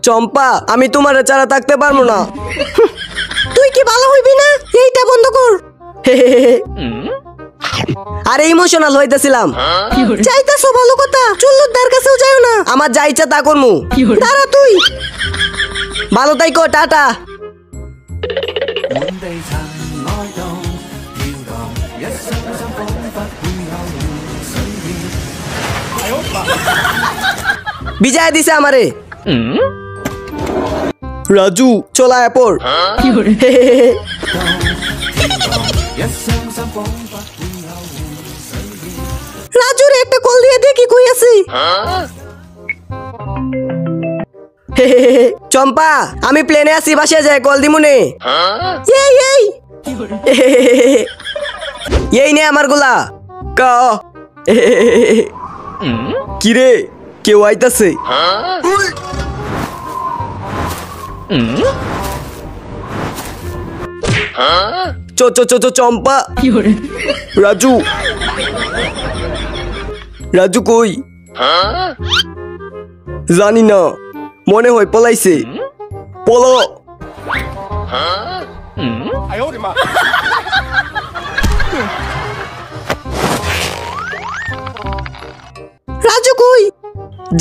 চম্পা আমি তোমার ছাড়া থাকতে পারবো না। তুই কি ভালো হইবি না? এইটা বন্ধ কর। আরে ইমোশনাল হইতেছিলাম। যাইতাছো ভালো কথা, চুল্লুদার কাছেও যাও না। আমার যা ইচ্ছা তা করমু। দাঁড়া তুই। ভালো থাইকো, টাটা। বিজয় দিছে আমারে। রাজু চলা এরপর। রাজুরে একটা কল দিয়ে দেখি কই আছে। চম্পা আমি প্লেনে আছি, বাসায় যাই, কল দিমুনে। এই এই এই নে আমার গুলা ক। কিরে কেউ আইতাছে? চো চো চো চো চম্পা। রাজু রাজু কই? জানি না, মনে হয় পলাইছে। পলো। রাজু কই?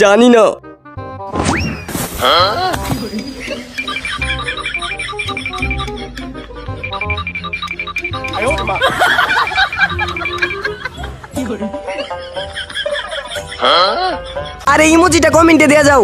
জানি না। আরে ইমোজিটা কমেন্টে দেয়া যাও।